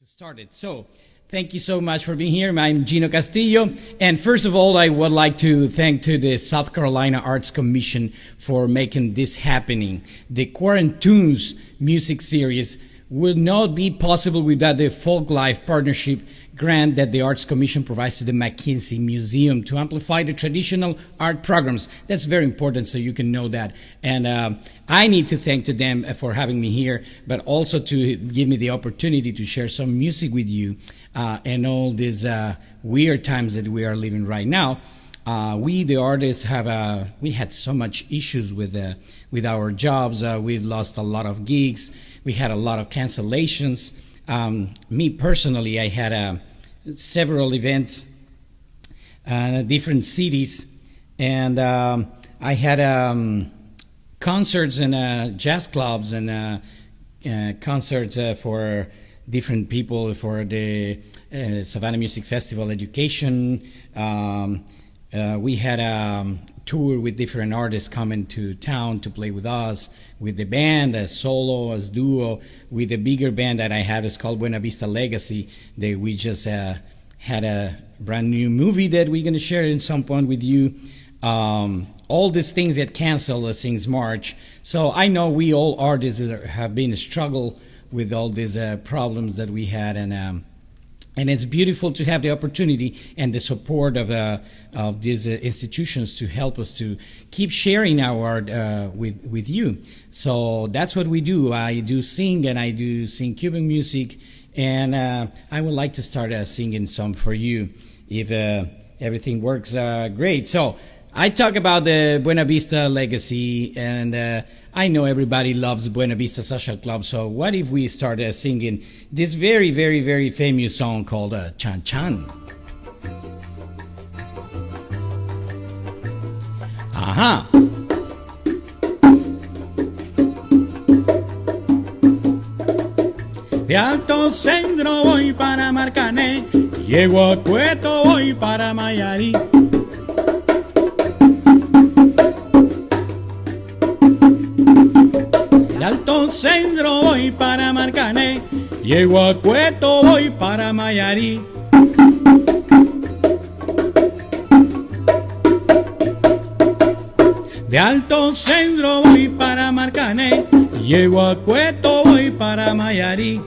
Started. So, thank you so much for being here. I'm Gino Castillo, and first of all, I would like to thank to the South Carolina Arts Commission for making this happening. The Quarantunes music series would not be possible without the Folk Life Partnership grant that the Arts Commission provides to the McKinsey Museum to amplify the traditional art programs. That's very important, so you can know that. And I need to thank to them for having me here, but also to give me the opportunity to share some music with you and all these weird times that we are living right now. We, the artists, we had so much issues with our jobs. We lost a lot of gigs. We had a lot of cancellations. Me personally, I had several events in different cities, and I had concerts and jazz clubs and concerts for different people for the Savannah Music Festival education. We had a tour with different artists coming to town to play with us, with the band, as solo, as duo, with the bigger band that I had. It's called Buena Vista Legacy. We just had a brand new movie that we're going to share in some point with you. All these things get canceled since March. So I know we all artists have been a struggle with all these problems that we had, and it's beautiful to have the opportunity and the support of these institutions to help us to keep sharing our art with you. So that's what we do. I do sing, and I do sing Cuban music, and I would like to start singing some for you if everything works great. So I talk about the Buena Vista Legacy, and I know everybody loves Buena Vista Social Club, so what if we start singing this very, very, very famous song called Chan Chan? Ajá. De Alto Centro voy para Marcané, llego a Cueto voy para Mayarí. De Alto Centro voy para Marcané, llego a Cueto voy para Mayarí. De Alto Centro voy para Marcané, llego a Cueto voy para Mayarí.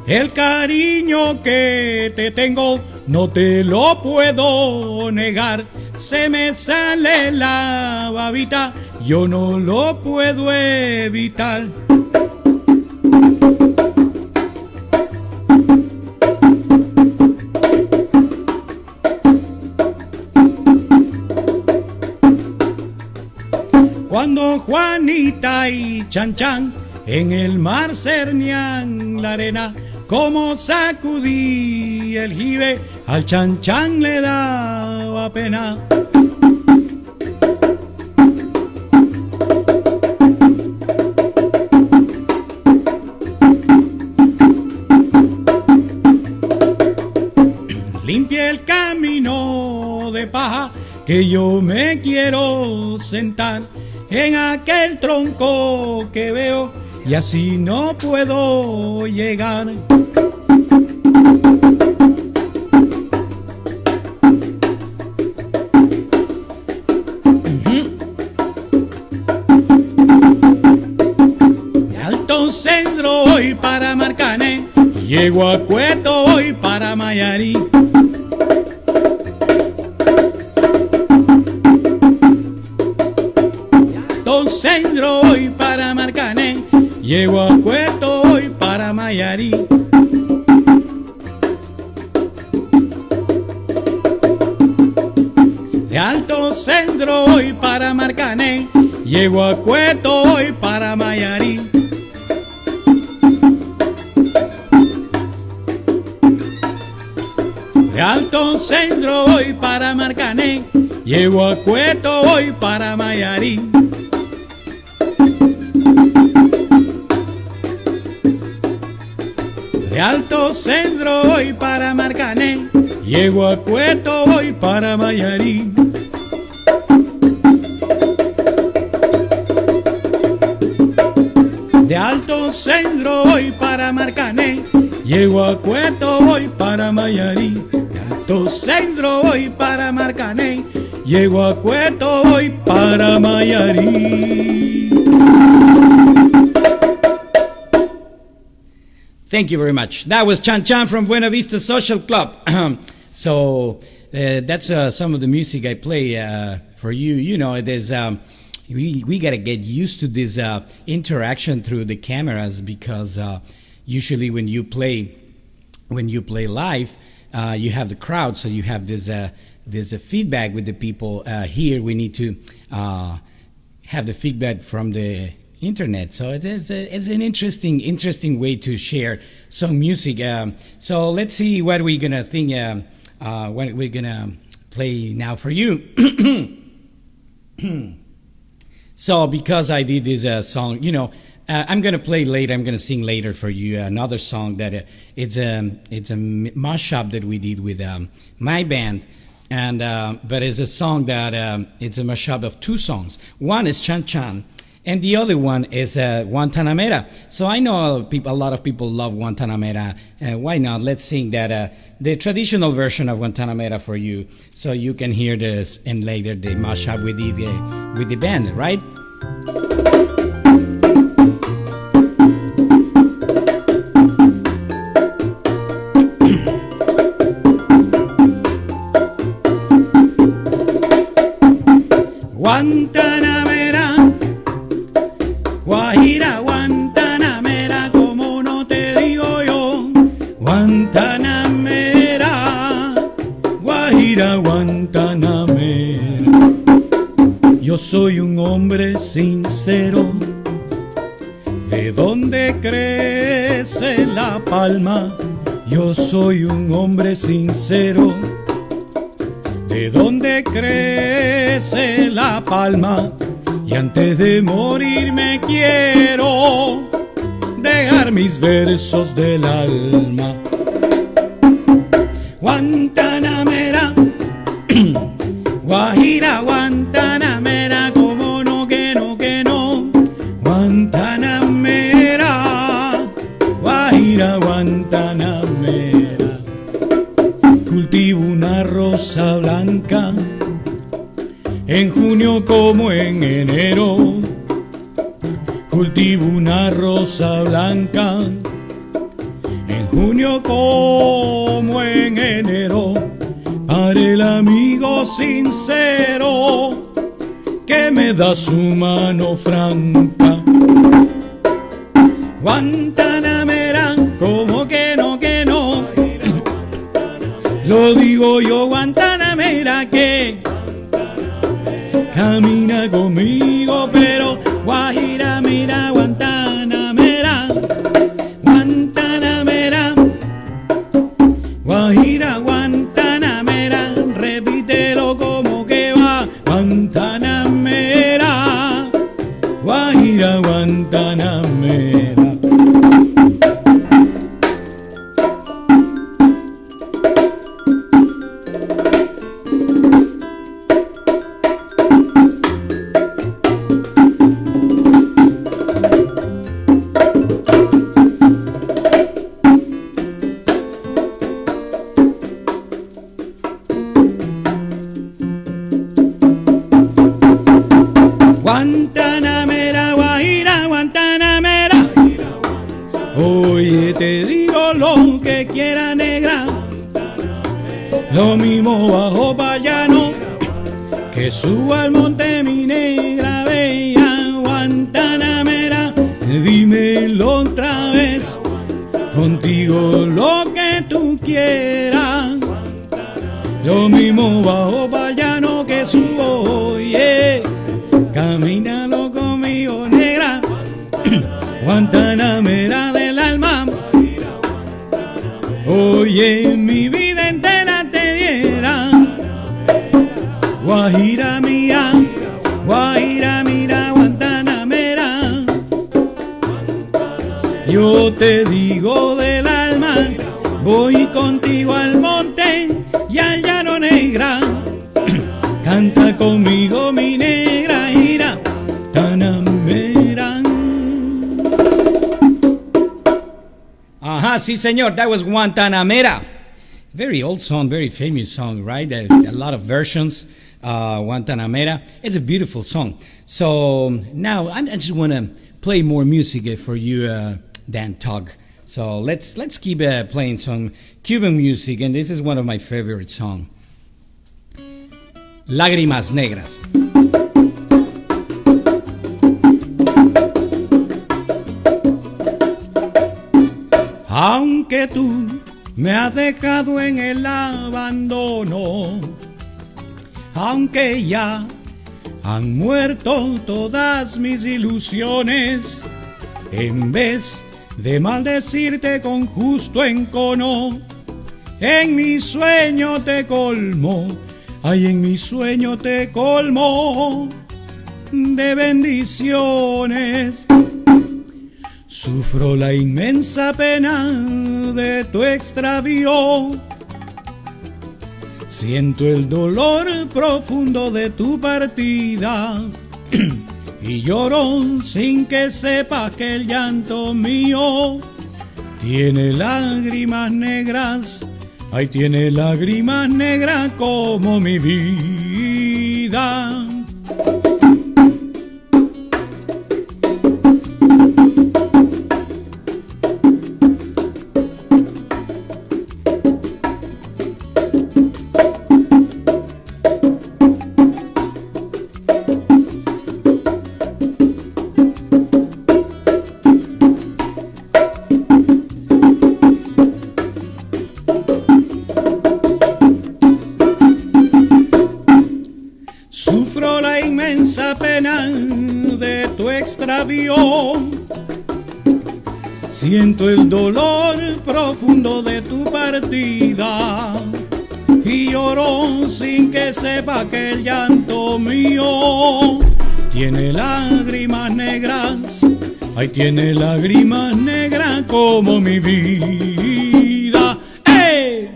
El cariño que te tengo no te lo puedo negar. Se me sale la babita, yo no lo puedo evitar. Cuando Juanita y Chan Chan en el mar cernían la arena, como sacudí el jibe, al Chan Chan le daba pena. Limpie el camino de paja, que yo me quiero sentar en aquel tronco que veo, y así no puedo llegar. De Alto Centro voy para Marcané, llego a Cueto voy para Mayarí. Centro voy para Marcané, llego a Cueto voy para Mayarí. De Alto Centro voy para Marcané, llego a Cueto voy para Mayarí. De Alto Centro voy para Marcané, llego a Cueto voy para Mayarí. De Alto Centro voy para Marcané, llego a Cueto, voy para Mayarí. De Alto Cedro voy para Marcané, llego a Cueto, voy para Mayarí. De Alto Cedro voy para Marcané, llego a Cueto, voy para Mayarí. Thank you very much. That was Chan Chan from Buena Vista Social Club. So that's some of the music I play for you. You know, there's we gotta get used to this interaction through the cameras, because usually when you play live, you have the crowd, so you have this feedback with the people. Here we need to have the feedback from the internet, so it's an interesting way to share some music. So let's see what we're gonna think. What we're gonna play now for you. So because I did this song, you know, I'm gonna play later. I'm gonna sing later for you another song that it's a mashup that we did with my band, and but it's a song that it's a mashup of two songs. One is Chan Chan, and the other one is Guantanamera. So I know a lot of people love Guantanamera. Why not? Let's sing that the traditional version of Guantanamera for you, so you can hear this, and later the mashup with the band, right? Guantanamera, Guajira, Guantanamera, como no te digo yo. Guantanamera, Guajira, Guantanamera. Yo soy un hombre sincero, de donde crece la palma. Yo soy un hombre sincero, de donde crece la palma. Y antes de morir me quiero dejar mis versos del alma. Guantanamera, Guajira, Guantanamera, como no, que no, que no. Guantanamera, Guajira, Guantanamera. Cultivo una rosa blanca en junio como en enero. Cultivo una rosa blanca en junio como en enero, para el amigo sincero que me da su mano franca. Guantanamera, como que no, que no. Lo digo yo, Guantanamera, que camina conmigo, pero Guajira, mira, Guantanamera, Guantanamera, Guajira, Guantanamera, repítelo como que va. Guantanamera, Guajira, Guantanamera. Guantanamera, Guajira, Guantanamera. Oye, te digo lo que quiera, negra. Lo mismo bajo payano, que suba al monte, mi negra bella. Guantanamera, dímelo otra vez. Contigo lo que tú quieras. Lo mismo bajo payano, que subo, oye. Camínalo conmigo, negra. Guantanamera del alma. Oye, mi vida entera te diera. Guajira mía, Guajira, mira, Guantanamera. Yo te digo del alma, voy contigo al monte. y al llano negra. Canta conmigo mi negra ira, Guantanamera. Aha, sí, señor. That was Guantanamera. Very old song, very famous song, right? A lot of versions. Guantanamera. It's a beautiful song. So now I just want to play more music for you, Dan Tug. So let's keep playing some Cuban music, and this is one of my favorite songs. Lágrimas Negras. Aunque tú me has dejado en el abandono, aunque ya han muerto todas mis ilusiones, en vez de maldecirte con justo encono, en mi sueño te colmo, ay, en mi sueño te colmo de bendiciones. Sufro la inmensa pena de tu extravío, siento el dolor profundo de tu partida y lloro sin que sepas que el llanto mío tiene lágrimas negras, ay, tiene lágrimas negras como mi vida. Sufro la inmensa pena de tu extravío, siento el dolor profundo de tu partida y lloro sin que sepa que el llanto mío tiene lágrimas negras, ay, tiene lágrimas negras como mi vida. ¡Ey!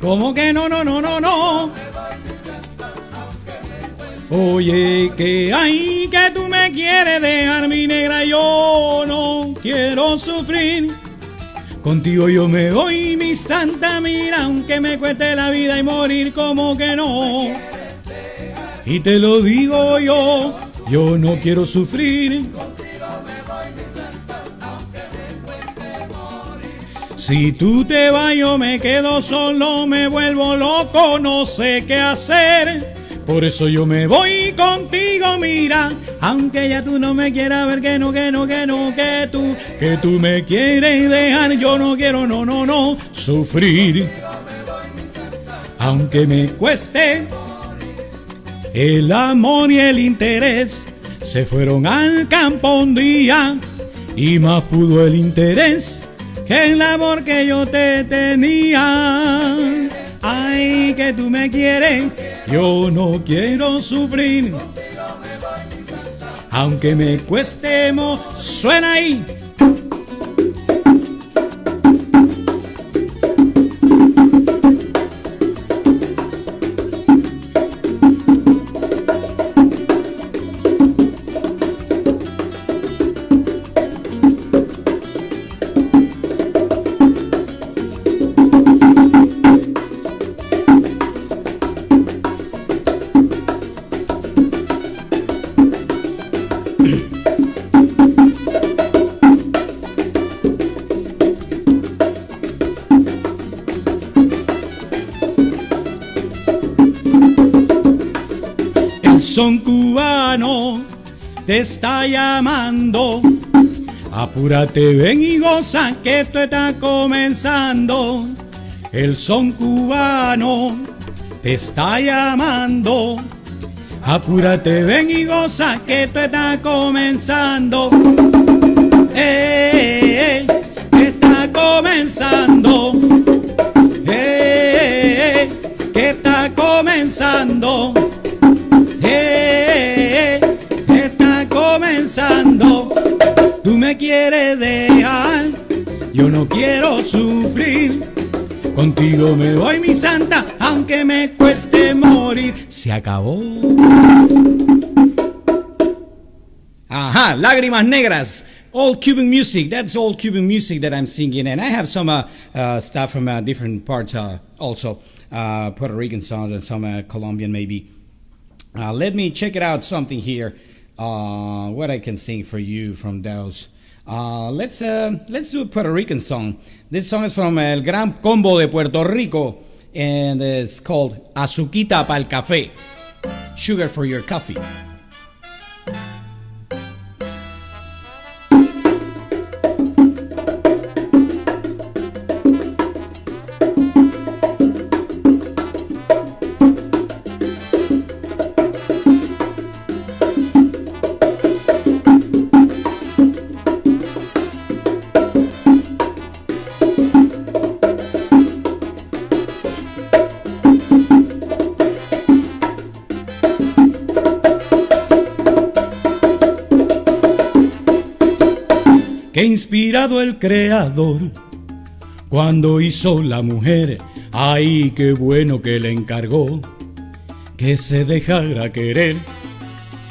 ¿Cómo que no, no, no, no, no? Oye, que hay que tú me quieres dejar, mi negra, yo no quiero sufrir. Contigo yo me voy, mi santa, mira, aunque me cueste la vida y morir, como que no. Y te lo digo yo no quiero sufrir. Si tú te vas yo me quedo solo, me vuelvo loco, no sé qué hacer. Por eso yo me voy contigo, mira, aunque ya tú no me quieras ver, que no, que tú me quieres dejar, yo no quiero, no, no, no, sufrir. Aunque me cueste, el amor y el interés se fueron al campo un día, y más pudo el interés que el amor que yo te tenía. Ay, que tú me quieres, yo no quiero sufrir. Aunque me cueste, suena ahí. Son cubano te está llamando, apúrate, ven y goza que esto está comenzando. El son cubano te está llamando, apúrate, ven y goza que esto está comenzando. Que está comenzando. Que está comenzando. Está comenzando. Tú me quieres dejar, yo no quiero sufrir. Contigo me voy, mi santa, aunque me cueste morir. Se acabó. Aha, Lágrimas Negras. All Cuban music. That's all Cuban music that I'm singing. And I have some stuff from different parts also. Puerto Rican songs and some Colombian maybe. Let me check it out something here. What I can sing for you from those. Let's do a Puerto Rican song. This song is from El Gran Combo de Puerto Rico. And it's called Azuquita pa'l café. Sugar for your coffee. Que inspirado el creador cuando hizo la mujer, ay, qué bueno que le encargó que se dejara querer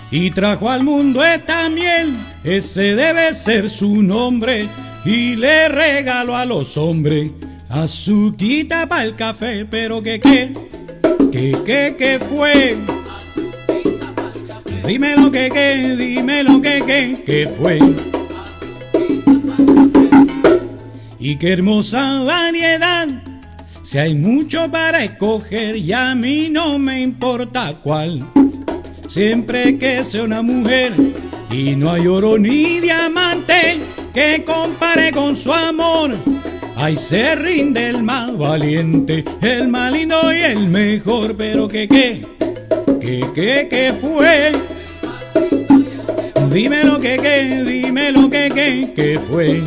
y trajo al mundo esta miel, ese debe ser su nombre, y le regaló a los hombres azuquita para el café. Pero que fue, dime lo que fue. Y qué hermosa variedad, si hay mucho para escoger y a mí no me importa cuál. Siempre que sea una mujer y no hay oro ni diamante que compare con su amor, ahí se rinde el más valiente, el más lindo y el mejor. Pero que fue, dime lo que fue.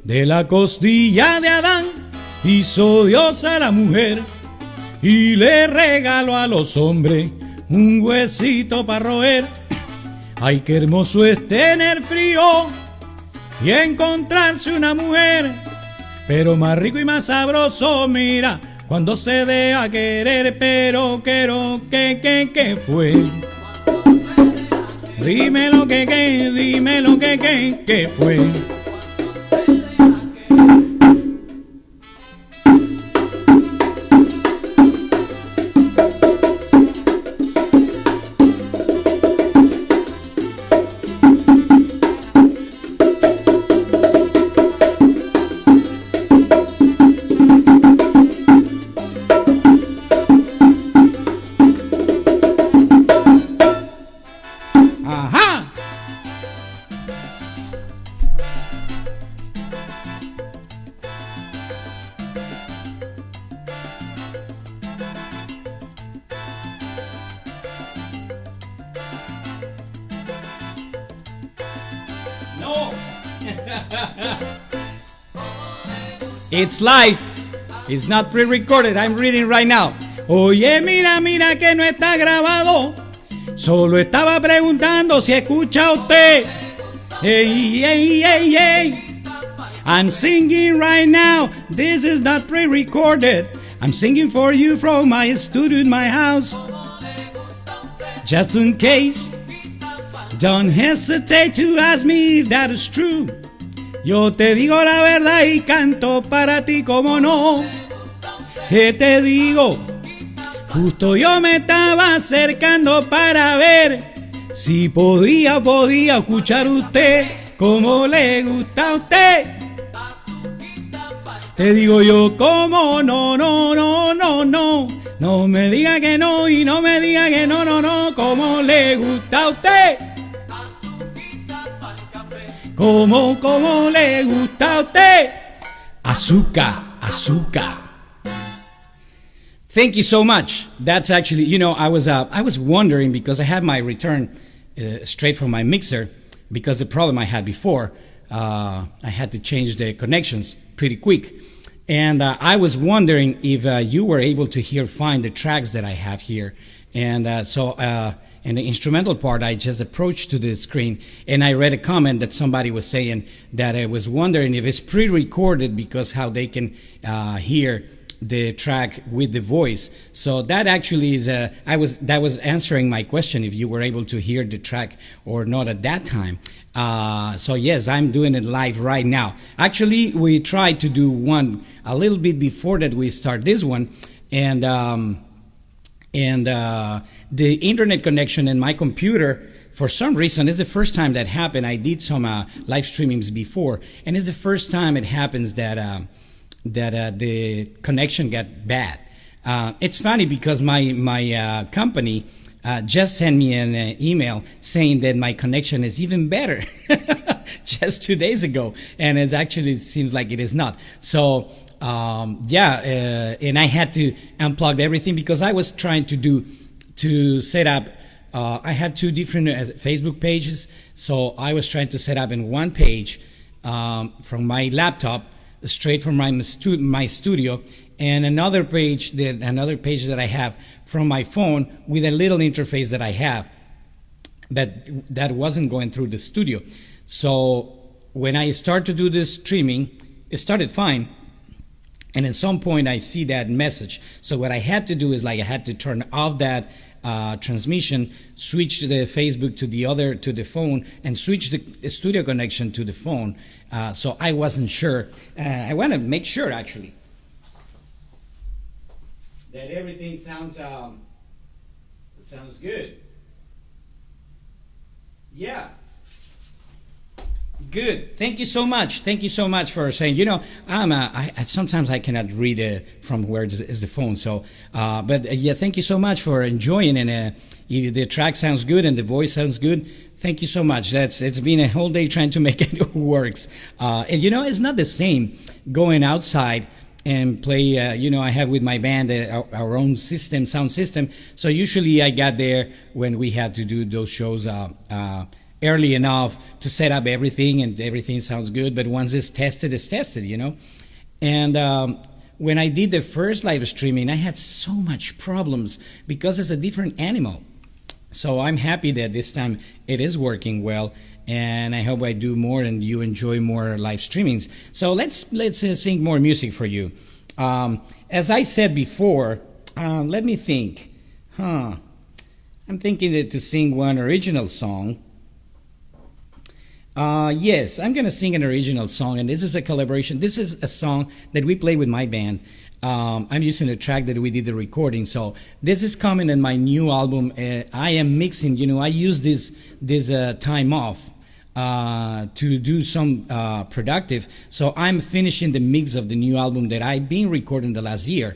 De la costilla de Adán hizo Dios a la mujer y le regaló a los hombres un huesito para roer. Ay, qué hermoso es tener frío y encontrarse una mujer, pero más rico y más sabroso, mira, cuando se deja querer. Pero que fue, dime lo que fue. No. It's live. It's not pre-recorded. I'm reading right now. Oye, mira que no está grabado. Solo estaba preguntando si escucha usted. Hey. I'm singing right now. This is not pre-recorded. I'm singing for you from my studio in my house. Just in case, don't hesitate to ask me if that is true. Yo te digo la verdad y canto para ti, como no. ¿Qué te digo? Justo yo me estaba acercando para ver si podía escuchar usted como le gusta a usted. Te digo yo como no. No me diga que no y no me diga que no, como le gusta a usted. Como le gusta a usted. Azúcar. Thank you so much. That's actually, I was wondering, because I had my return straight from my mixer, because the problem I had before, I had to change the connections pretty quick. And I was wondering if you were able to find the tracks that I have here. And so in the instrumental part, I just approached to the screen and I read a comment that somebody was saying that I was wondering if it's pre-recorded because how they can hear the track with the voice. So that actually is that was answering my question if you were able to hear the track or not at that time. So yes, I'm doing it live right now. Actually, we tried to do one a little bit before that we start this one, and the internet connection in my computer, for some reason, it's the first time that happened. I did some live streamings before, and it's the first time it happens that the connection got bad. It's funny because my company just sent me an email saying that my connection is even better just 2 days ago, and it actually seems like it is not. So and I had to unplug everything because I was trying to set up. I have two different Facebook pages, so I was trying to set up in one page from my laptop, straight from my studio, and another page that I have from my phone with a little interface that I have that wasn't going through the studio. So when I start to do this streaming, it started fine. And at some point I see that message. So what I had to do is I had to turn off that transmission, switch the Facebook to the phone, and switch the studio connection to the phone. So I wasn't sure. I want to make sure actually that everything sounds good. Yeah. Good. Thank you so much. Thank you so much for saying. Sometimes I cannot read from where is the phone. So, yeah, thank you so much for enjoying. And if the track sounds good and the voice sounds good, thank you so much. It's been a whole day trying to make it works. And it's not the same going outside and play. I have with my band our own sound system. So usually I got there when we had to do those shows. Early enough to set up everything and everything sounds good, but once it's tested, And when I did the first live streaming, I had so much problems because it's a different animal. So I'm happy that this time it is working well, and I hope I do more and you enjoy more live streamings. So let's sing more music for you. As I said before, let me think. I'm thinking to sing one original song. Yes, I'm going to sing an original song, and this is a collaboration. This is a song that we play with my band. I'm using a track that we did the recording, so this is coming in my new album. I am mixing, I use this time off to do some productive, so I'm finishing the mix of the new album that I've been recording the last year.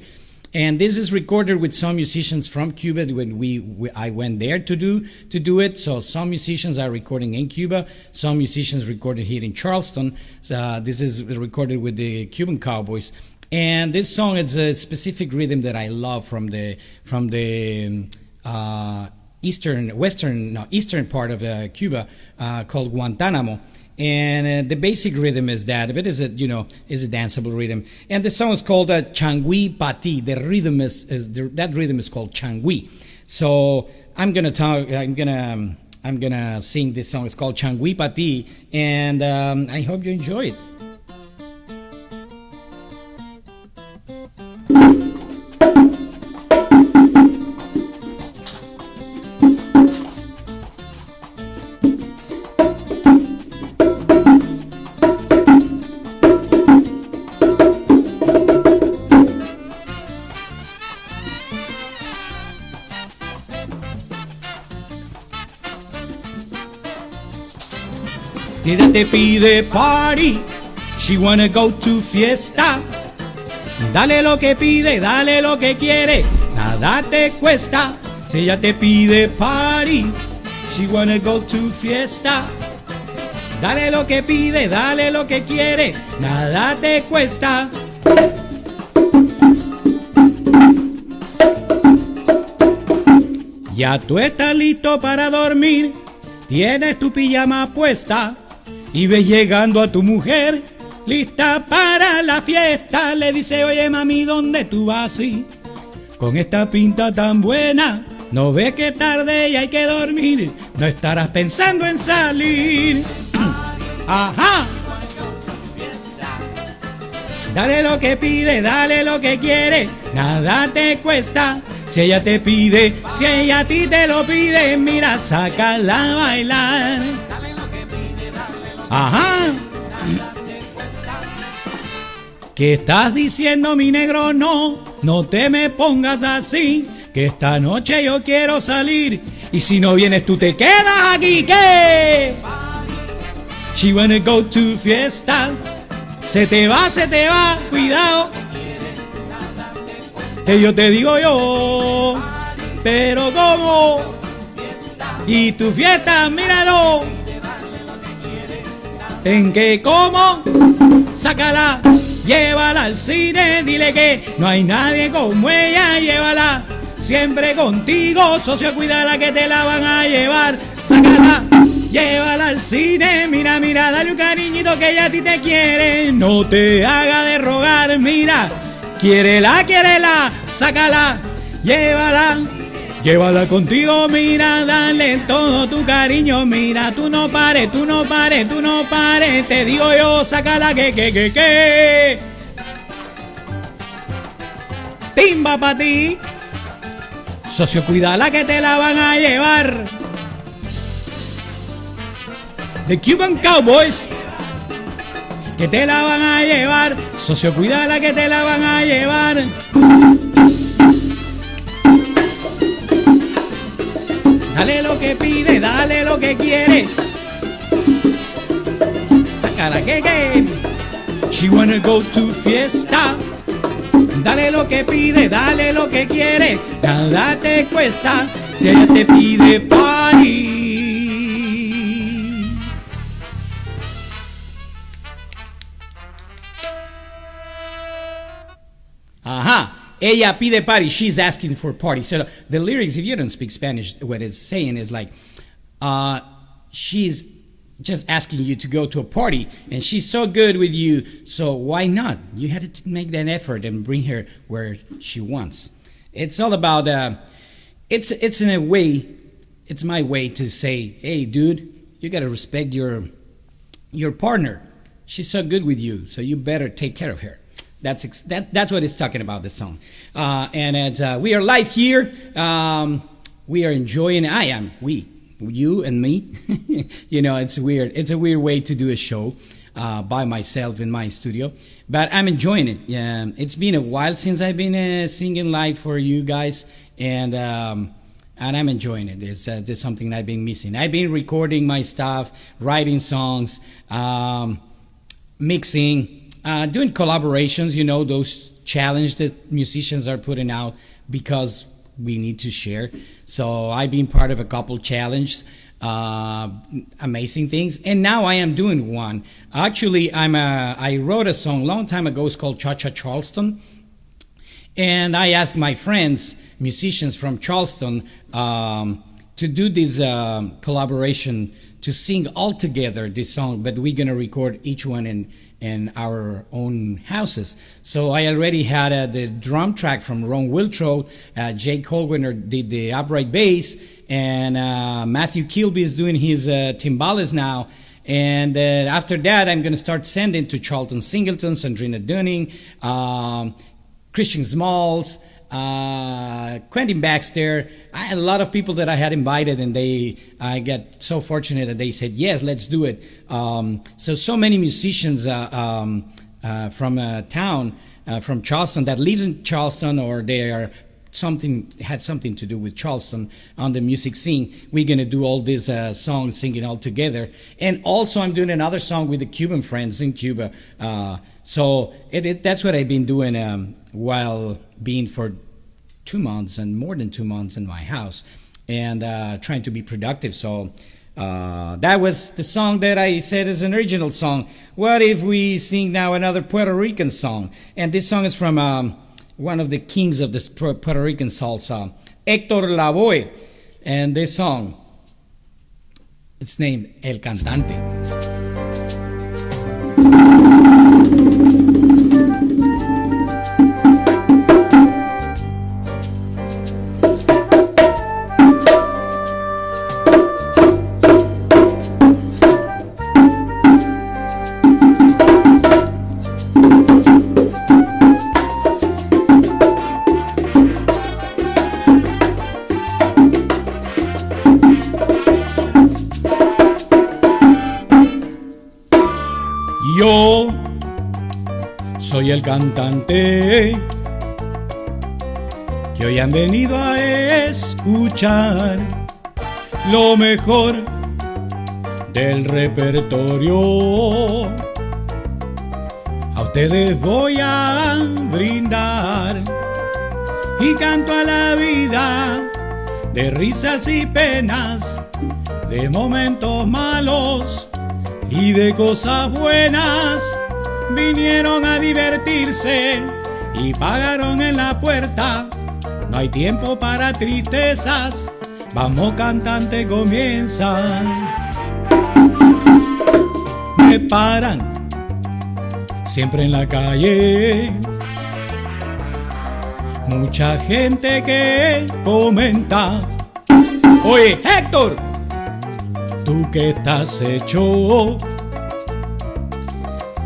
And this is recorded with some musicians from Cuba when I went there to do it. So some musicians are recording in Cuba, some musicians recorded here in Charleston. This is recorded with the Cuban Cowboys. And this song is a specific rhythm that I love from the eastern part of Cuba called Guantanamo. And the basic rhythm is that, but is a danceable rhythm. And the song is called Changui Pati. The rhythm that rhythm is called Changui. So I'm gonna sing this song. It's called Changui Pati, and I hope you enjoy it. Ella te pide party, she wanna go to fiesta. Dale lo que pide, dale lo que quiere, nada te cuesta. Si ella te pide party, she wanna go to fiesta. Dale lo que pide, dale lo que quiere, nada te cuesta. Ya tú estás listo para dormir, tienes tu pijama puesta y ves llegando a tu mujer, lista para la fiesta. Le dice, oye mami, ¿dónde tú vas? Sí, con esta pinta tan buena, No ves que tarde y hay que dormir. No estarás pensando en salir. Ajá. Dale lo que pide, dale lo que quiere, nada te cuesta. Si ella te pide, si ella a ti te lo pide, mira, sácala a bailar. Ajá. ¿Qué estás diciendo, mi negro? No, no te me pongas así, que esta noche yo quiero salir. Y si no vienes tú te quedas aquí, ¿qué? She wanna go to fiesta. Se te va, cuidado. Que yo te digo yo, pero ¿cómo? Y tu fiesta, míralo. ¿En qué cómo? Sácala, llévala al cine, dile que no hay nadie como ella, llévala. Siempre contigo, socio, cuídala que te la van a llevar. Sácala, llévala al cine, mira, mira, dale un cariñito que ella a ti te quiere. No te haga de rogar, mira, quiérela, quiérela, sácala, llévala. Llévala contigo, mira, dale todo tu cariño, mira, tú no pares, tú no pares, tú no pares, te digo yo, sácala que. Timba pa' ti. Socio, cuídala que te la van a llevar. The Cuban Cowboys, que te la van a llevar. Socio, cuídala que te la van a llevar. Dale lo que pide, dale lo que quiere. Sácala que. She wanna go to fiesta. Dale lo que pide, dale lo que quiere, nada te cuesta. Si ella te pide party. Aha, ella pide party. She's asking for party. So the lyrics, if you don't speak Spanish, what it's saying is like, she's just asking you to go to a party, and she's so good with you, so why not? You had to make that effort and bring her where she wants. It's all about, it's in a way, it's my way to say, hey, dude, you gotta respect your partner. She's so good with you, so you better take care of her. That's what it's talking about, the song. And as we are live here, we are enjoying. You and me. You know, it's weird. It's a weird way to do a show by myself in my studio, but I'm enjoying it. It's been a while since I've been singing live for you guys, and I'm enjoying it. There's something I've been missing. I've been recording my stuff, writing songs, mixing, doing collaborations. You know, those challenges that musicians are putting out because we need to share. So I've been part of a couple challenges, amazing things, and now I am doing one. Actually, I wrote a song a long time ago. It's called Cha Cha Charleston, and I asked my friends, musicians from Charleston, to do this collaboration, to sing all together this song, but we're gonna record each one in our own houses. So I already had the drum track from Ron Wiltrow, Jake Holwiner did the upright bass, and Matthew Kilby is doing his timbales now. And after that, I'm going to start sending to Charlton Singleton, Sandrina Dunning, Christian Smalls, Quentin Baxter. I had a lot of people that I had invited, and I got so fortunate that they said, yes, let's do it. So many musicians from town, from Charleston, that lives in Charleston, or they are had something to do with Charleston on the music scene. We're going to do all these songs, singing all together. And also I'm doing another song with the Cuban friends in Cuba. So that's what I've been doing while being for 2 months and more than 2 months in my house, and trying to be productive. So that was the song that I said is an original song. What if we sing now another Puerto Rican song? And this song is from one of the kings of this Puerto Rican salsa, Héctor Lavoe. And this song, it's named El Cantante. soy el cantante que hoy han venido a escuchar lo mejor del repertorio. A ustedes voy a brindar y canto a la vida de risas y penas, de momentos malos y de cosas buenas. Vinieron a divertirse y pagaron en la puerta. No hay tiempo para tristezas. Vamos, cantante, comienza. Me paran siempre en la calle, mucha gente que comenta: oye, Héctor, tú que estás hecho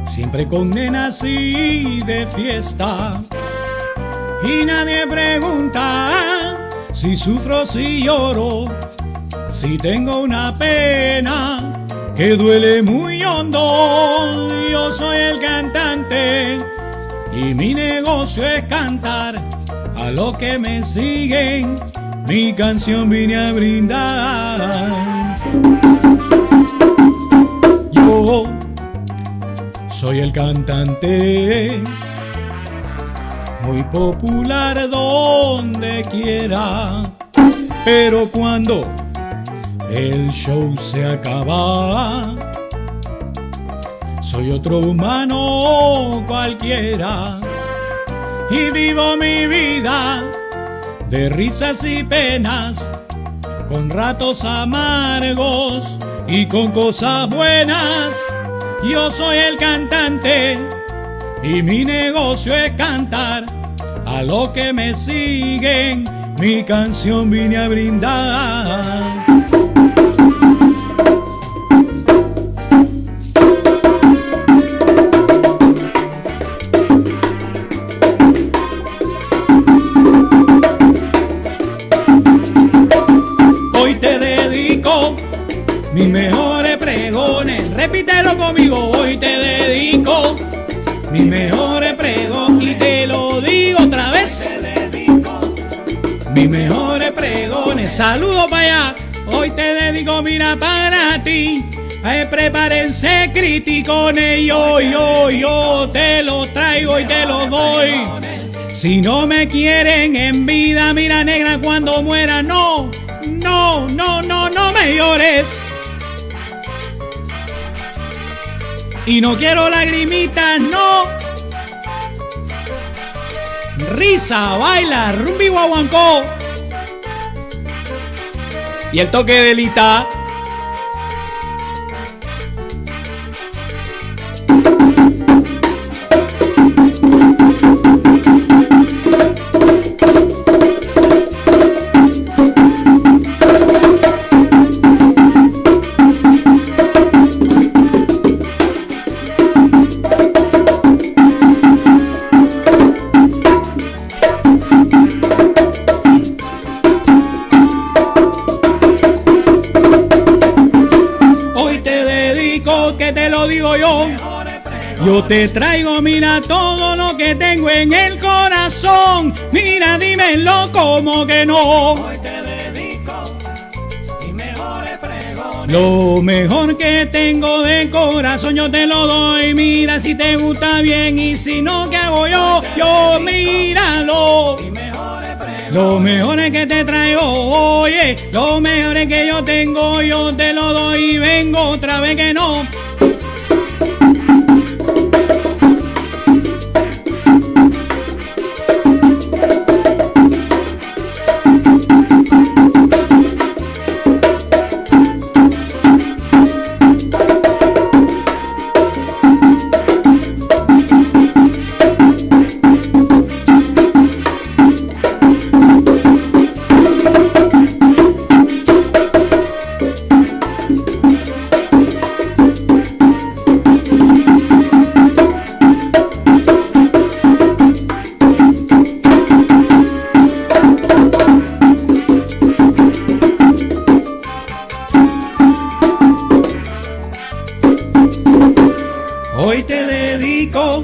siempre con nenas y de fiesta, y nadie pregunta si sufro, si lloro, si tengo una pena que duele muy hondo. Yo soy el cantante y mi negocio es cantar. A los que me siguen, mi canción vine a brindar. Yo soy el cantante, muy popular donde quiera, pero cuando el show se acaba, soy otro humano cualquiera y vivo mi vida de risas y penas, con ratos amargos y con cosas buenas. Yo soy el cantante y mi negocio es cantar. A los que me siguen, mi canción vine a brindar. Hoy te dedico mis mejores pregones. Repítelo conmigo. Hoy te dedico mis mejores pregones. Y te lo digo otra vez. Mis mejores pregones. Saludos para allá. Hoy te dedico, mira, para ti. Prepárense criticones. Yo te los traigo y te los doy. Si no me quieren en vida, mira, negra, cuando muera, no me llores. Y no quiero lagrimitas, no. Risa, baila, rumbi guaguancó. Y el toque de Lita. Que te lo digo yo. Yo te traigo, mira, todo lo que tengo en el corazón. Mira, dímelo como que no. Hoy te dedico mis mejores pregones. Lo mejor que tengo de corazón yo te lo doy. Mira, si te gusta bien y si no, ¿qué hago yo? Yo míralo. Lo mejor es que te traigo, oye, lo mejor es que yo tengo, yo te lo doy y vengo otra vez que no. Hoy te dedico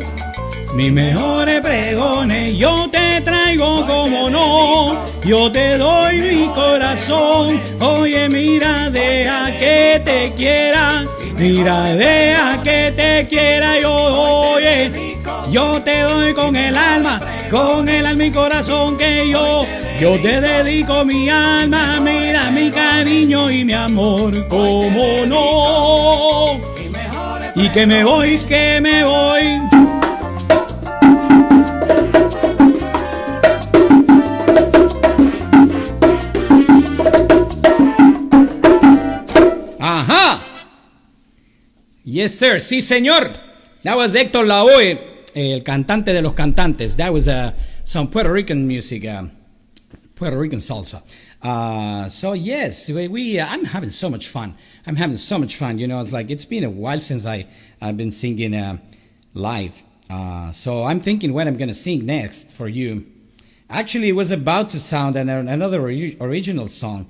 mis mejores pregones yo te traigo como no, yo te doy mi corazón. Oye, mira, deja que te quiera, mira, deja que te quiera yo, oye, yo te doy con el alma y corazón que yo te dedico mi alma, mira mi cariño y mi amor, como no, y que me voy, Ajá. Yes, sir. Sí, señor. That was Héctor Lavoe, el cantante de los cantantes. That was some Puerto Rican music, Puerto Rican salsa. So yes, I'm having so much fun. You know, it's like it's been a while since I've been singing live. So I'm thinking what I'm gonna sing next for you. Actually, it was about to sound another original song.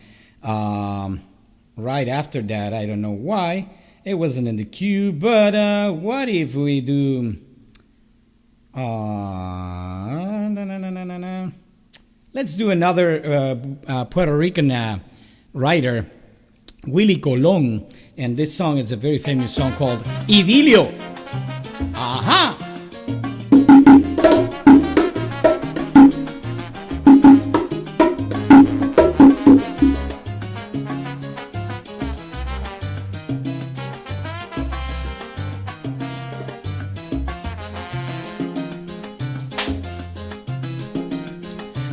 Right after that, I don't know why it wasn't in the queue. But what if we do? Let's do another Puerto Rican writer, Willie Colon, and this song is a very famous song called Idilio. Ajá.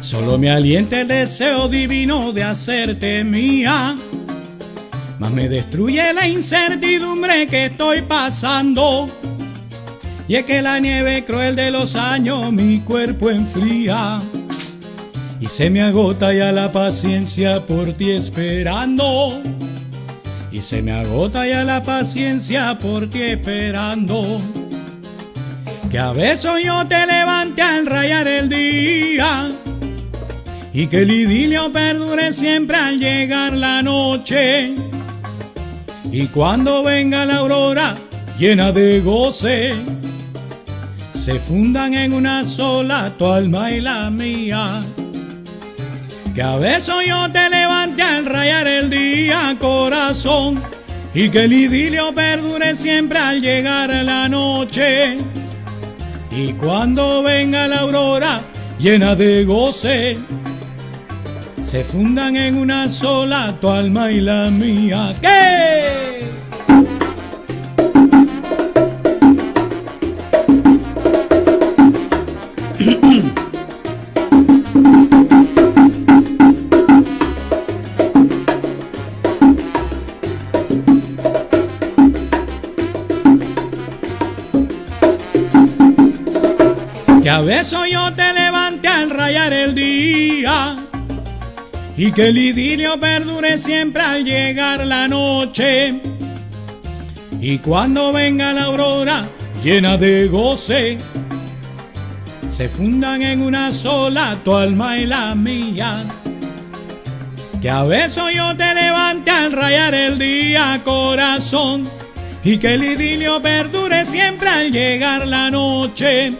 Solo me alienta el deseo divino de hacerte mía, mas me destruye la incertidumbre que estoy pasando. Y es que la nieve cruel de los años mi cuerpo enfría, y se me agota ya la paciencia por ti esperando. Y se me agota ya la paciencia por ti esperando. Que a veces yo te levante al rayar el día, y que el idilio perdure siempre al llegar la noche. Y cuando venga la aurora llena de goce, se fundan en una sola tu alma y la mía. Que a veces yo te levante al rayar el día, corazón, y que el idilio perdure siempre al llegar la noche. Y cuando venga la aurora llena de goce, se fundan en una sola tu alma y la mía. ¿Qué? Que a veces yo te levante al rayar el día, y que el idilio perdure siempre al llegar la noche. Y cuando venga la aurora llena de goce, se fundan en una sola tu alma y la mía. Que a veces yo te levante al rayar el día, corazón, y que el idilio perdure siempre al llegar la noche.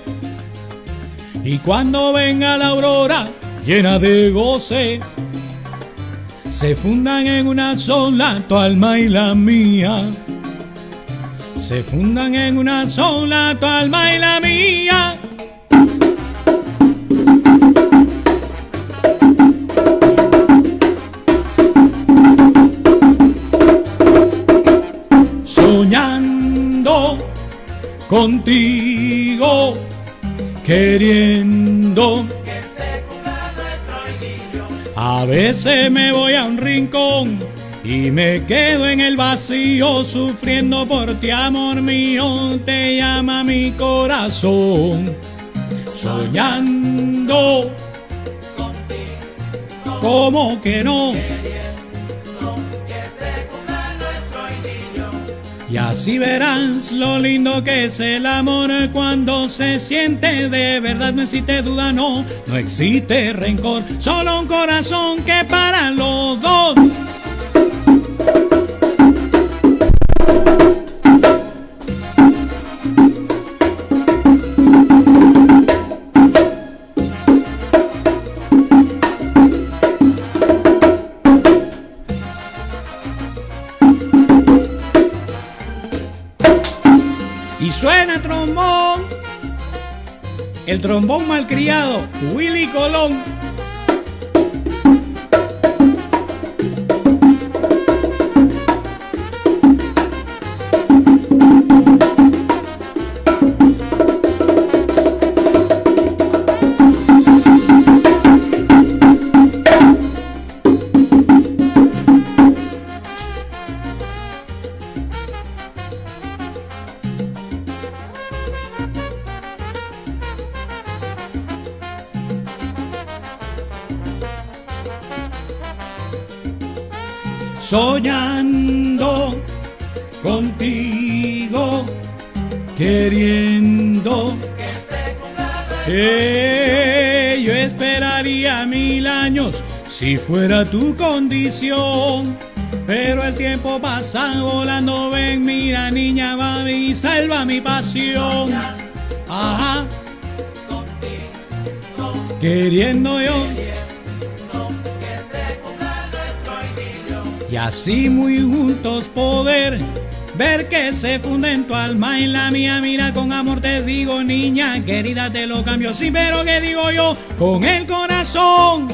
Y cuando venga la aurora llena de goce, se fundan en una sola tu alma y la mía. Se fundan en una sola tu alma y la mía. Soñando contigo, queriendo que se cumpla nuestro idilio. A veces me voy a un rincón y me quedo en el vacío sufriendo por ti, amor mío, te llama mi corazón. Soñando Contigo, como que no, queriendo que se cumpla nuestro idilio. y así verás lo lindo que es el amor cuando se siente de verdad. No existe duda, no existe rencor, solo un corazón que para los dos. y suena trombón. El trombón malcriado, Willy Colón. Soñando contigo, queriendo que yo esperaría 1000 años si fuera tu condición. Pero el tiempo pasa volando, ven, mira niña, va y salva mi pasión. Ajá, queriendo yo. Y así muy juntos poder ver que se funde en tu alma y en la mía. Mira, con amor te digo, niña querida, te lo cambio. Sí, pero ¿qué digo yo? Con el corazón.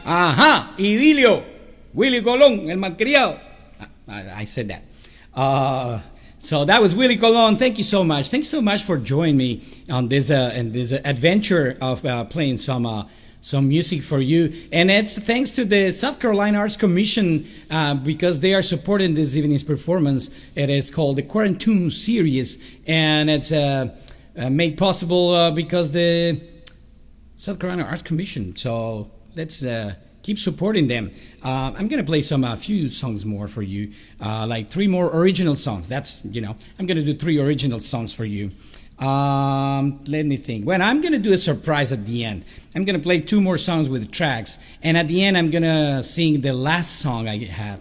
Ajá, idilio, Willy Colón, el malcriado. I said that. So that was Willy Colón. Thank you so much. Thanks so much for joining me on this adventure of playing some music for you. And it's thanks to the South Carolina Arts Commission because they are supporting this evening's performance. It is called the Quarantine Series, and it's made possible because the South Carolina Arts Commission. So let's keep supporting them. I'm going to play a few songs more for you, like 3 more original songs. I'm going to do 3 original songs for you. Let me think. Well, I'm going to do a surprise at the end. I'm going to play 2 more songs with tracks, and at the end, I'm going to sing the last song I have.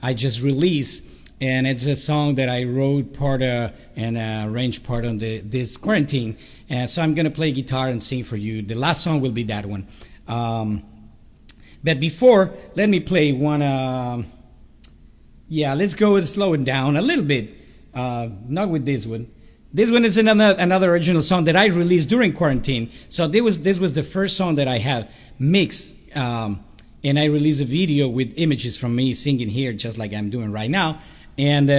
I just released, and it's a song that I wrote part and arranged part on this quarantine. So I'm going to play guitar and sing for you. The last song will be that one. But before, let me play one. Let's go and slow it down a little bit. Not with this one. This one is another original song that I released during quarantine. So this was the first song that I have mixed, and I released a video with images from me singing here, just like I'm doing right now, and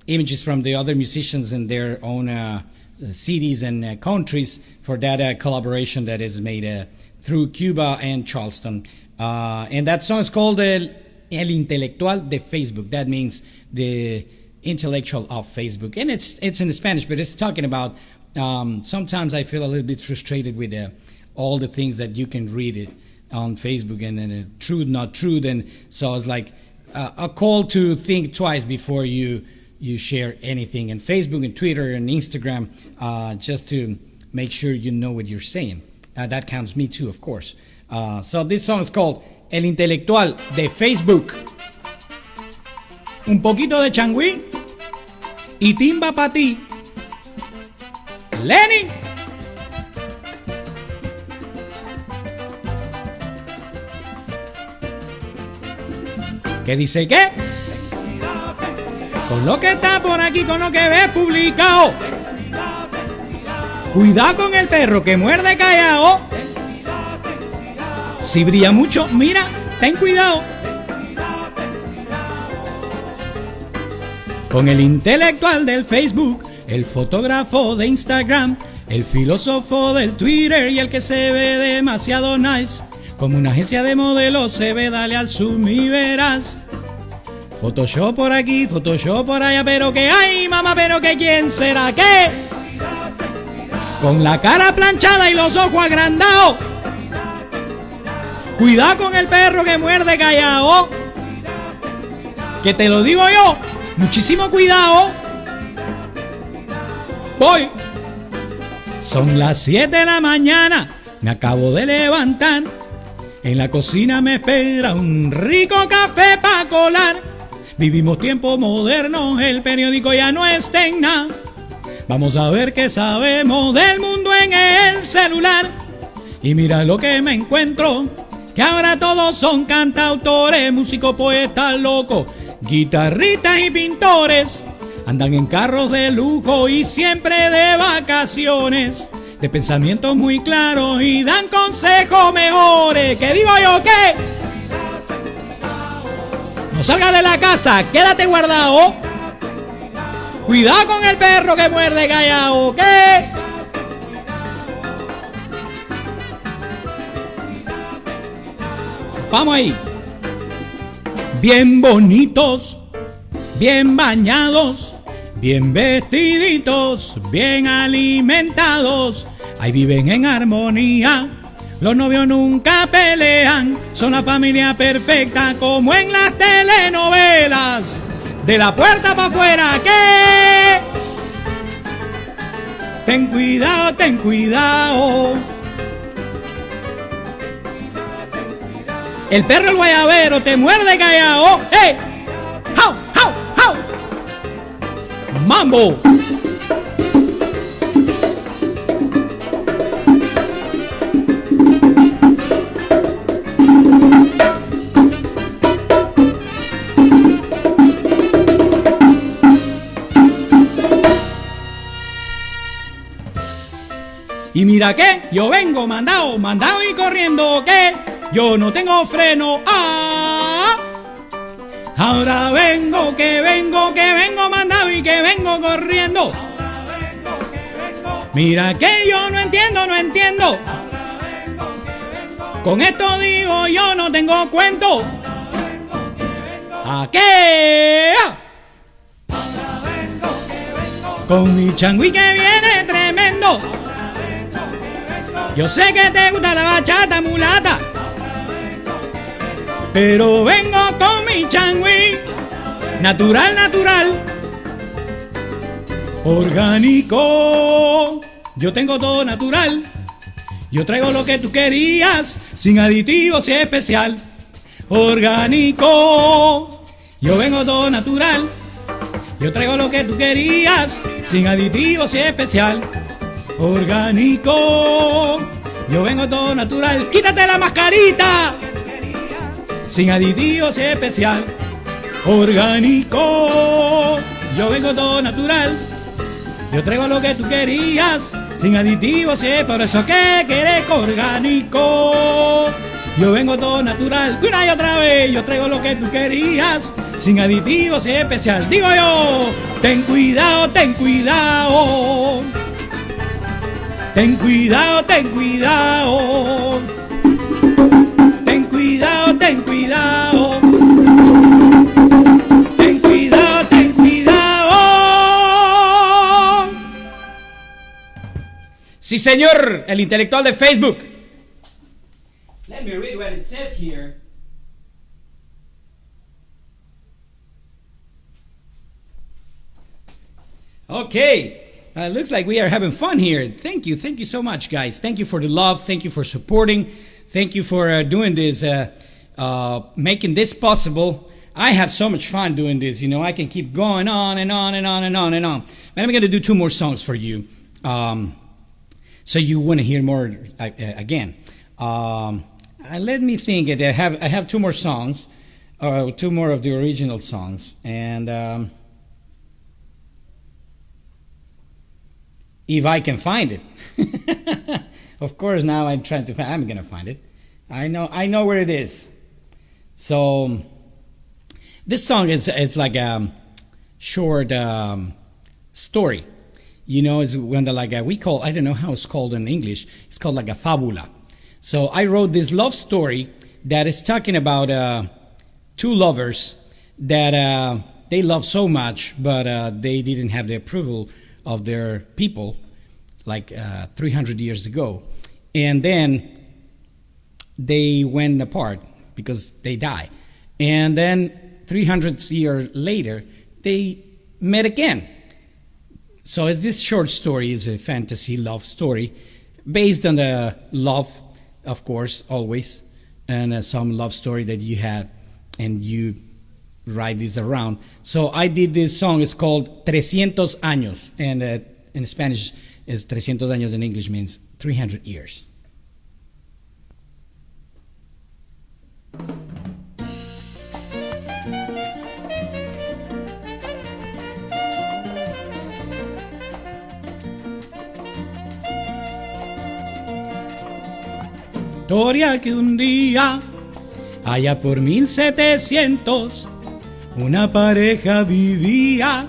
images from the other musicians in their own cities and countries for that collaboration that is made through Cuba and Charleston. And that song is called El Intelectual de Facebook. That means the intellectual of Facebook. And it's in Spanish, but it's talking about sometimes I feel a little bit frustrated with all the things that you can read on Facebook and truth, not truth. And so it's like a call to think twice before you share anything in Facebook and Twitter and Instagram, just to make sure you know what you're saying. That counts me too, of course. So this song is called El Intelectual de Facebook. Un poquito de changüí y timba pa' ti. Lenin. ¿Qué dice qué? Con lo que está por aquí, con lo que ves publicado. Cuidado con el perro que muerde callao. Si brilla mucho, mira, ten cuidado. Con el intelectual del Facebook, el fotógrafo de Instagram, el filósofo del Twitter y el que se ve demasiado nice. Como una agencia de modelos se ve, dale al zoom y verás. Photoshop por aquí, Photoshop por allá, pero que ay mamá, pero que quién será qué. Con la cara planchada y los ojos agrandados. Cuidado con el perro que muerde callao. Que te lo digo yo, muchísimo cuidado. Voy. Son las 7 de la mañana, me acabo de levantar. En la cocina me espera un rico café pa' colar. Vivimos tiempos modernos, el periódico ya no está en nada. Vamos a ver qué sabemos del mundo en el celular. Y mira lo que me encuentro, que ahora todos son cantautores, músicos, poetas, locos, guitarristas y pintores. Andan en carros de lujo y siempre de vacaciones, de pensamientos muy claros y dan consejos mejores. ¿Qué digo yo? ¿Qué? No salgas de la casa, quédate guardado. Cuidado con el perro que muerde callao. ¿Qué? Vamos ahí. Bien bonitos, bien bañados, bien vestiditos, bien alimentados, ahí viven en armonía. Los novios nunca pelean, son la familia perfecta como en las telenovelas. De la puerta para afuera, ¿qué? Ten cuidado, ten cuidado. El perro el guayabero te muerde callao. ¡Hey! ¡Jau, jau, jau! ¡Mambo! Y mira que yo vengo mandado y corriendo, que yo no tengo freno. ¡Ah! Ahora vengo, que vengo mandado y que vengo corriendo. Mira que yo no entiendo. Con esto digo yo no tengo cuento. ¿A qué? Con mi changüí que viene tremendo. Yo sé que te gusta la bachata mulata, pero vengo con mi changüí, natural, orgánico. Yo tengo todo natural. Yo traigo lo que tú querías, sin aditivos y especial. Orgánico. Yo vengo todo natural. Yo traigo lo que tú querías, sin aditivos y especial. Orgánico. Yo vengo todo natural. Quítate la mascarita. Sin aditivos y especial. Orgánico. Yo vengo todo natural. Yo traigo lo que tú querías, sin aditivos, por eso que querés orgánico. Yo vengo todo natural, una y otra vez. Yo traigo lo que tú querías, sin aditivos y especial. Digo yo, ten cuidado, ten cuidado. Ten cuidado, ten cuidado. Ten cuidado, ten cuidado. Ten cuidado, ten cuidado. Sí, señor, el intelectual de Facebook. Let me read what it says here. Okay. Looks like we are having fun here. Thank you so much, guys. Thank you for the love. Thank you for supporting. Thank you for doing this, making this possible. I have so much fun doing this. You know, I can keep going on and on and on and on and on. And I'm going to do 2 more songs for you, so you want to hear more again. Let me think. I have 2 more songs, 2 more of the original songs, and. If I can find it. Of course, now I'm trying to find. I'm gonna find it. I know where it is. So this song it's like a short story. You know, it's when we call, I don't know how it's called in English. It's called like a fábula. So I wrote this love story that is talking about 2 lovers that they love so much, but they didn't have the approval of their people, like 300 years ago. And then they went apart because they died. And then 300 years later, they met again. So it's this short story is a fantasy love story based on the love, of course, always. and some love story that you had, and you write this around. So I did this song. It's called 300 años, and in Spanish is 300 años. In English means 300 years. Historia que un día, allá por 1700, una pareja vivía,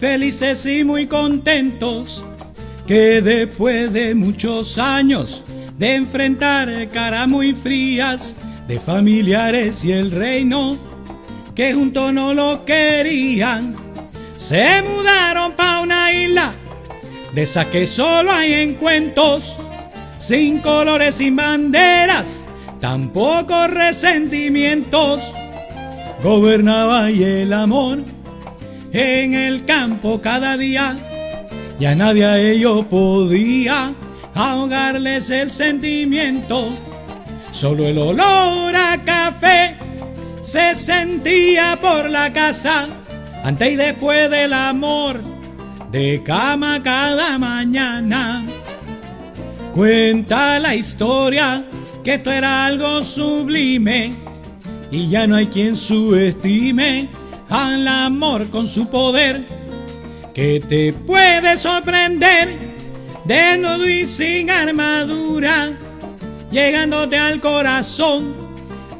felices y muy contentos, que después de muchos años de enfrentar caras muy frías de familiares y el reino, que juntos no lo querían, se mudaron pa' una isla de esas que solo hay en cuentos, sin colores, sin banderas, tampoco resentimientos. Gobernaba y el amor en el campo cada día, y a nadie a ellos podía ahogarles el sentimiento. Solo el olor a café se sentía por la casa, antes y después del amor, de cama cada mañana. Cuenta la historia que esto era algo sublime, y ya no hay quien subestime al amor con su poder, que te puede sorprender desnudo y sin armadura, llegándote al corazón,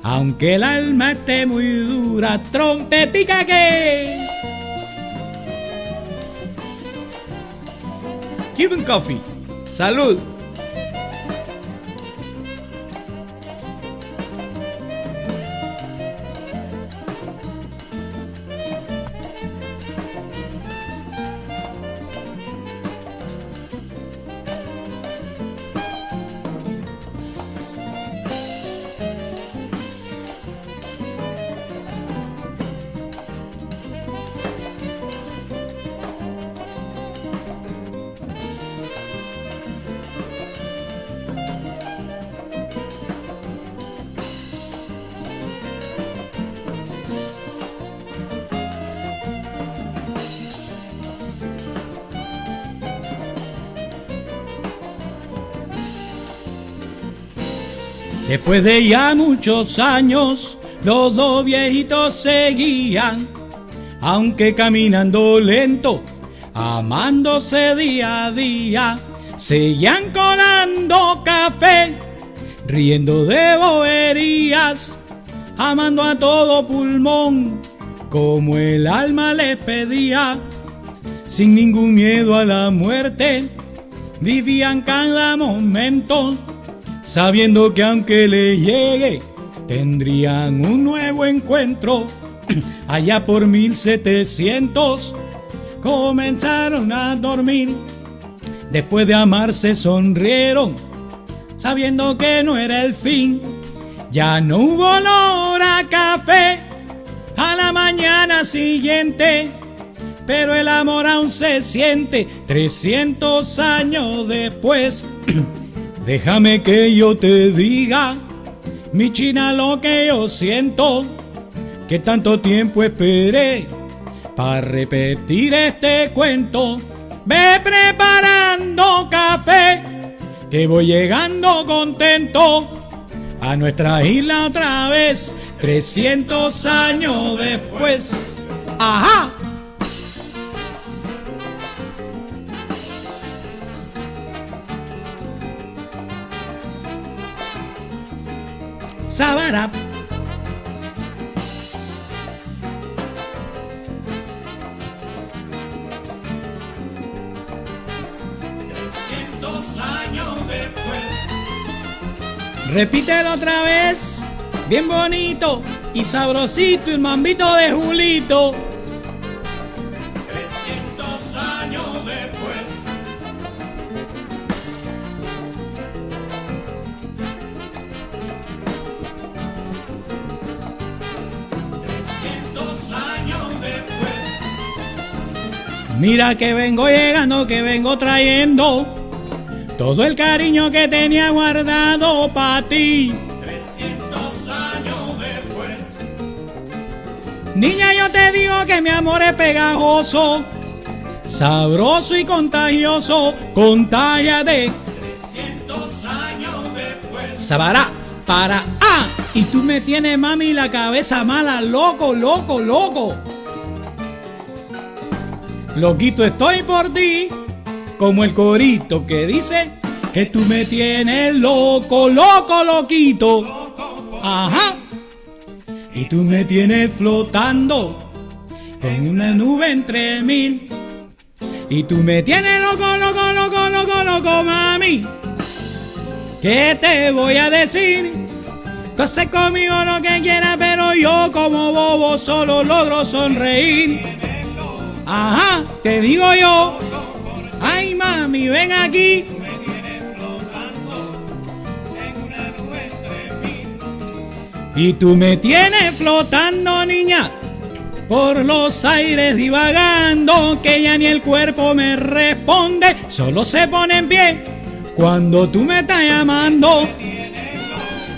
aunque el alma esté muy dura. Trompetica que Cuban Coffee. Salud. después de ya muchos años, los dos viejitos seguían, aunque caminando lento, amándose día a día, seguían colando café, riendo de boberías, amando a todo pulmón, como el alma les pedía, sin ningún miedo a la muerte, vivían cada momento, sabiendo que aunque le llegue, tendrían un nuevo encuentro. Allá por 1700 comenzaron a dormir, después de amarse sonrieron, sabiendo que no era el fin. Ya no hubo olor a café a la mañana siguiente, pero el amor aún se siente 300 años después. Déjame que yo te diga, mi china, lo que yo siento, que tanto tiempo esperé para repetir este cuento. Ve preparando café, que voy llegando contento a nuestra isla otra vez, 300 años después. ¡Ajá! Sabarap. Años después. Repítelo otra vez, bien bonito y sabrosito, el mambito de Julito. 300 años después. Mira que vengo llegando, que vengo trayendo todo el cariño que tenía guardado para ti. 300 Niña, yo te digo que mi amor es pegajoso, sabroso y contagioso. Contágiate. 300 años después. Sabará, para, y tú me tienes, mami, la cabeza mala, loco, loco, loco. Loquito estoy por ti, como el corito que dice que tú me tienes loco, loco, loquito. Ajá. Y tú me tienes flotando con una nube entre mil. Y tú me tienes loco, loco, loco, loco, loco, mami. ¿Qué te voy a decir? Tú haces conmigo lo que quieras, pero yo como bobo solo logro sonreír. Ajá, te digo yo. Ay, mami, ven aquí. Y tú me tienes flotando, niña, por los aires divagando, que ya ni el cuerpo me responde, solo se pone en pie cuando tú me estás llamando.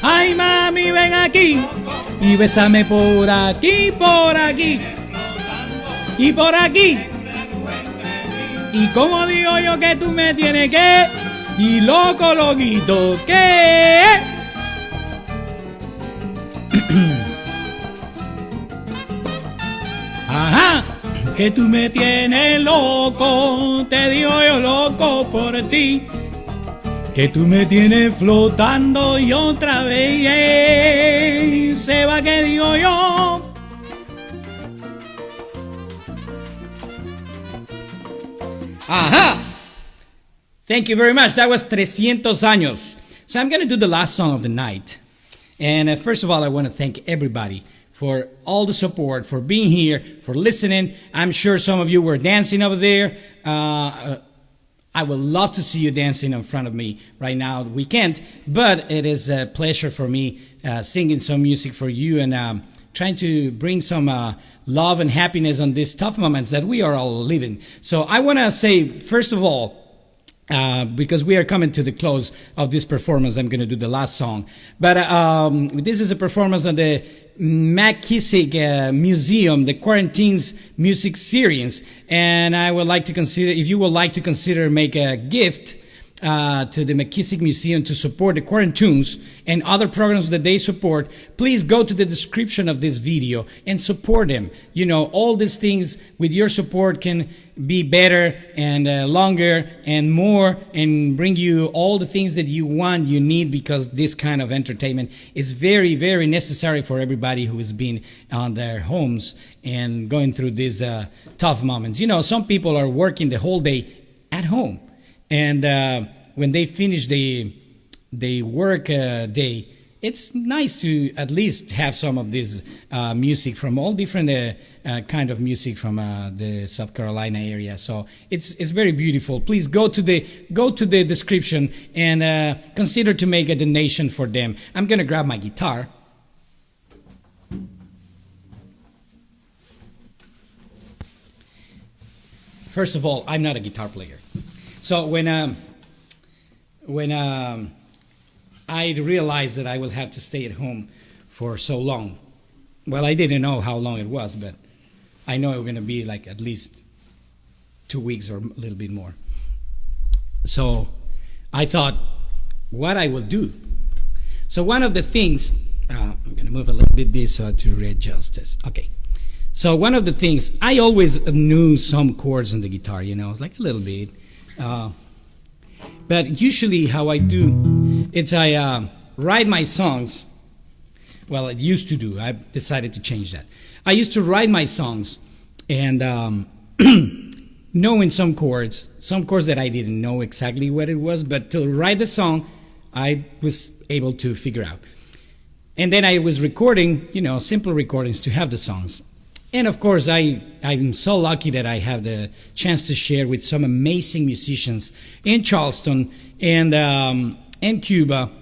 Ay, mami, ven aquí y bésame por aquí, por aquí y por aquí. Y como digo yo que tú me tienes que, y loco, loquito, que... Ajá, que tú me tienes loco, te digo yo loco por ti, que tú me tienes flotando y otra vez se va que digo yo. Aha! Thank you very much. That was 300 años. So I'm going to do the last song of the night. And first of all, I want to thank everybody for all the support, for being here, for listening. I'm sure some of you were dancing over there. I would love to see you dancing in front of me right now. We can't, but it is a pleasure for me singing some music for you and trying to bring some love and happiness on these tough moments that we are all living. So I want to say, first of all, because we are coming to the close of this performance, I'm going to do the last song. But this is a performance on the McKissick Museum, the Quarantines Music Series. And I would like to consider, if you would like to consider make a gift to the McKissick Museum to support the Quarantunes and other programs that they support, please go to the description of this video and support them. You know, all these things with your support can be better and longer and more and bring you all the things that you want, you need, because this kind of entertainment is very, very necessary for everybody who has been on their homes and going through these tough moments. You know, some people are working the whole day at home. And when they finish the work day, it's nice to at least have some of this music from all different kind of music from the South Carolina area. So it's very beautiful. Please go to the description and consider to make a donation for them. I'm gonna grab my guitar. First of all, I'm not a guitar player. So when I realized that I will have to stay at home for so long, well, I didn't know how long it was, but I know it was going to be like at least 2 weeks or a little bit more. So I thought, what I will do. So one of the things, I'm going to move a little bit this so to readjust this. Okay. So one of the things, I always knew some chords on the guitar, you know, it's like a little bit. But usually how I do, it's I write my songs. Well, I used to do. I've decided to change that. I used to write my songs and knowing some chords that I didn't know exactly what it was, but to write the song, I was able to figure out. And then I was recording, you know, simple recordings to have the songs. And of course, I'm so lucky that I have the chance to share with some amazing musicians in Charleston and Cuba.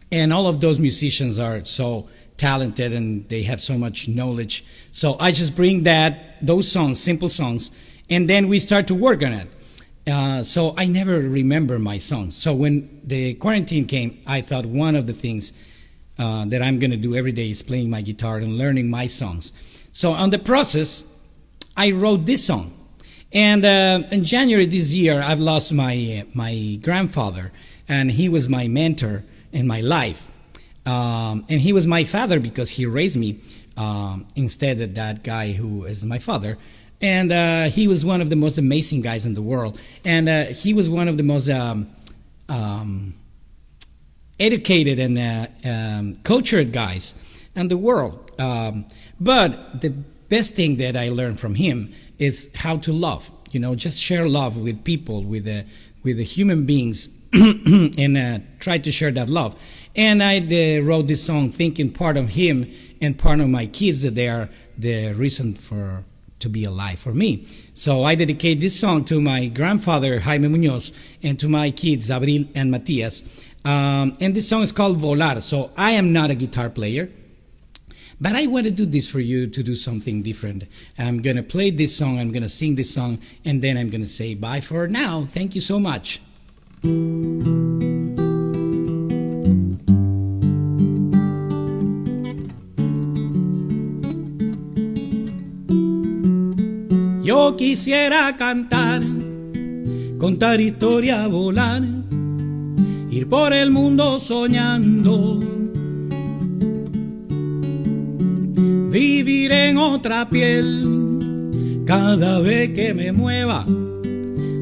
And all of those musicians are so talented and they have so much knowledge. So I just bring those songs, simple songs, and then we start to work on it. So I never remember my songs. So when the quarantine came, I thought one of the things that I'm going to do every day is playing my guitar and learning my songs. So on the process, I wrote this song. And in January this year, I've lost my grandfather, and he was my mentor in my life. And he was my father because he raised me instead of that guy who is my father. And he was one of the most amazing guys in the world. And he was one of the most educated and cultured guys in the world. But the best thing that I learned from him is how to love. You know, just share love with people, with the human beings, and try to share that love. And I wrote this song thinking part of him and part of my kids, that they are the reason to be alive for me. So I dedicate this song to my grandfather, Jaime Muñoz, and to my kids, Abril and Matias. And this song is called Volar. So I am not a guitar player, but I want to do this for you to do something different. I'm going to play this song, I'm going to sing this song, and then I'm going to say bye for now. Thank you so much. Yo quisiera cantar, contar historia, volar, ir por el mundo soñando, vivir en otra piel cada vez que me mueva,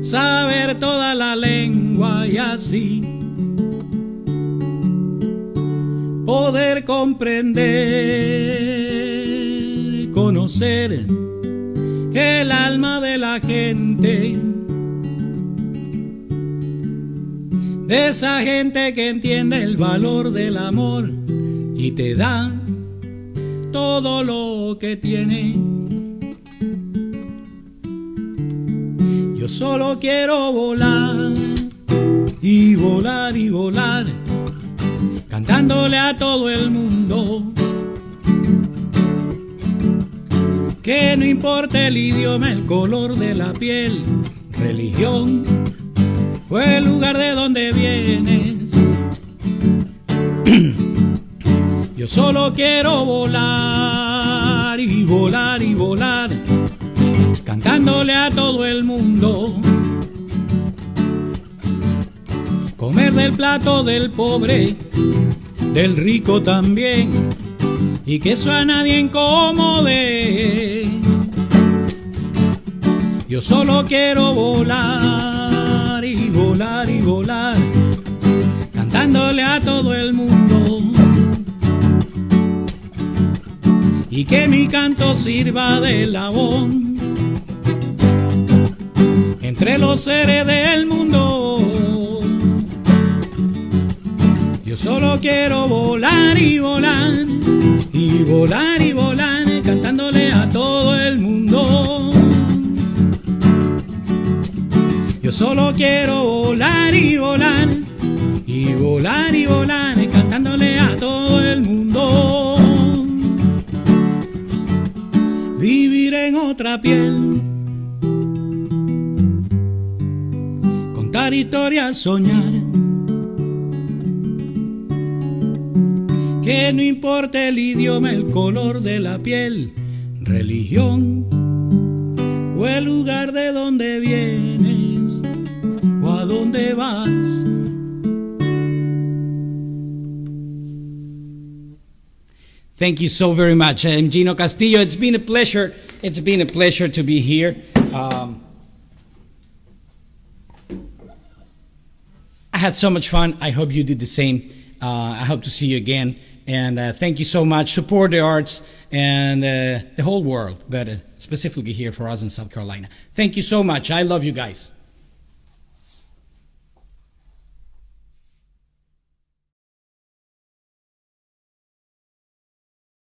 saber toda la lengua y así poder comprender, conocer el alma de la gente, de esa gente que entiende el valor del amor y te da todo lo que tiene. Yo solo quiero volar y volar y volar, cantándole a todo el mundo, que no importa el idioma, el color de la piel, religión o el lugar de donde vienes. Yo solo quiero volar y volar y volar, cantándole a todo el mundo, comer del plato del pobre, del rico también, y que eso a nadie incomode. Yo solo quiero volar y volar y volar, cantándole a todo el mundo, y que mi canto sirva de labón entre los seres del mundo. Yo solo quiero volar y volar y volar y volar, cantándole a todo el mundo. Yo solo quiero volar y volar y volar y volar, cantándole a todo el mundo. Vivir en otra piel, contar historias, soñar, que no importa el idioma, el color de la piel, religión o el lugar de donde vienes o a dónde vas. Thank you so very much. I'm Gino Castillo. It's been a pleasure. It's been a pleasure to be here. I had so much fun. I hope you did the same. I hope to see you again. And thank you so much. Support the arts and the whole world, but specifically here for us in South Carolina. Thank you so much. I love you guys.